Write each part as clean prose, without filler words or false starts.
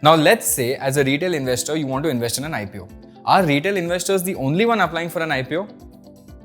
Now let's say as a retail investor, you want to invest in an IPO. Are retail investors the only one applying for an IPO?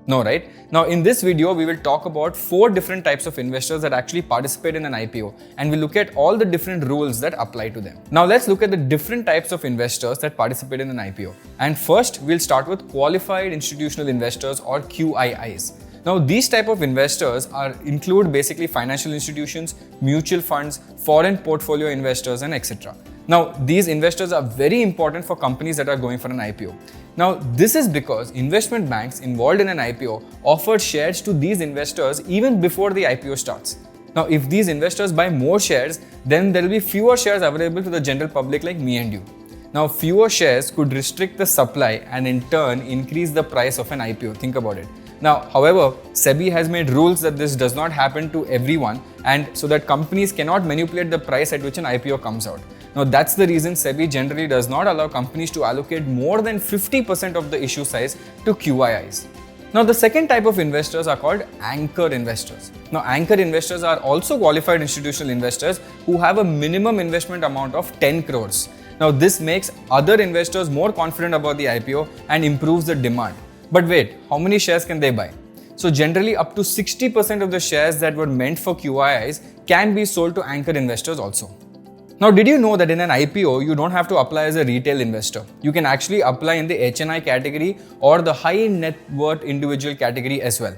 No, right? Now in this video, we will talk about 4 different types of investors that actually participate in an IPO, and we'll look at all the different rules that apply to them. Now let's look at the different types of investors that participate in an IPO. And first, we'll start with qualified institutional investors, or QIIs. Now these type of investors include basically financial institutions, mutual funds, foreign portfolio investors, and etc. Now these investors are very important for companies that are going for an IPO. Now this is because investment banks involved in an IPO offer shares to these investors even before the IPO starts. Now if these investors buy more shares, then there will be fewer shares available to the general public like me and you. Now fewer shares could restrict the supply and in turn increase the price of an IPO. Think about it. Now, however, SEBI has made rules that this does not happen to everyone, and so that companies cannot manipulate the price at which an IPO comes out. Now, that's the reason SEBI generally does not allow companies to allocate more than 50% of the issue size to QIIs. Now, the second type of investors are called anchor investors. Now, anchor investors are also qualified institutional investors who have a minimum investment amount of 10 crores. Now, this makes other investors more confident about the IPO and improves the demand. But wait, how many shares can they buy? So generally up to 60% of the shares that were meant for QIIs can be sold to anchor investors also. Now did you know that in an IPO, you don't have to apply as a retail investor? You can actually apply in the HNI category or the high net worth individual category as well.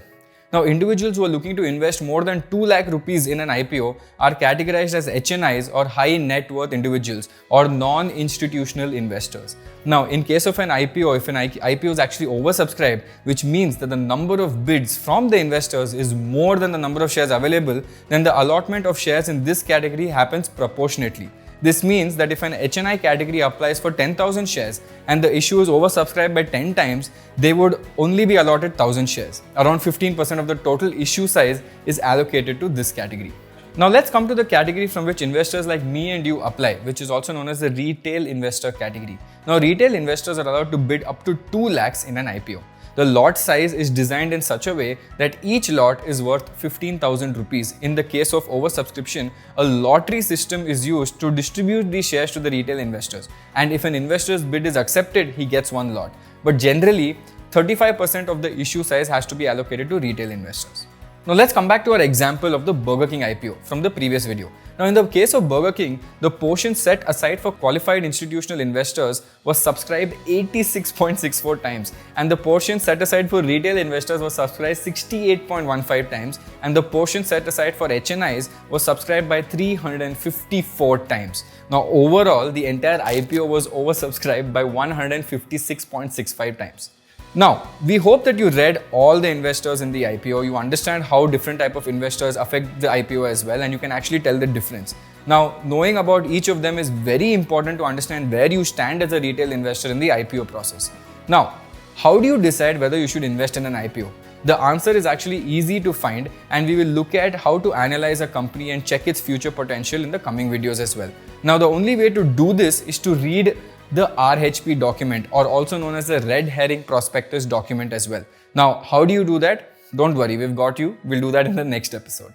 Now individuals who are looking to invest more than 2 lakh rupees in an IPO are categorized as HNIs, or high net worth individuals, or non-institutional investors. Now in case of an IPO, if an IPO is actually oversubscribed, which means that the number of bids from the investors is more than the number of shares available, then the allotment of shares in this category happens proportionately. This means that if an HNI category applies for 10,000 shares and the issue is oversubscribed by 10 times, they would only be allotted 1,000 shares. Around 15% of the total issue size is allocated to this category. Now let's come to the category from which investors like me and you apply, which is also known as the retail investor category. Now retail investors are allowed to bid up to 2 lakhs in an IPO. The lot size is designed in such a way that each lot is worth 15,000 rupees. In the case of oversubscription, a lottery system is used to distribute these shares to the retail investors. And if an investor's bid is accepted, he gets 1 lot. But generally, 35% of the issue size has to be allocated to retail investors. Now let's come back to our example of the Burger King IPO from the previous video. Now in the case of Burger King, the portion set aside for qualified institutional investors was subscribed 86.64 times, and the portion set aside for retail investors was subscribed 68.15 times, and the portion set aside for HNIs was subscribed by 354 times. Now overall, the entire IPO was oversubscribed by 156.65 times. Now, we hope that you read all the investors in the IPO, you understand how different type of investors affect the IPO as well, and you can actually tell the difference. Now, knowing about each of them is very important to understand where you stand as a retail investor in the IPO process. Now, how do you decide whether you should invest in an IPO? The answer is actually easy to find, and we will look at how to analyze a company and check its future potential in the coming videos as well. Now, the only way to do this is to read the RHP document, or also known as the red herring prospectus document as well. Now, how do you do that? Don't worry, we've got you. We'll do that in the next episode.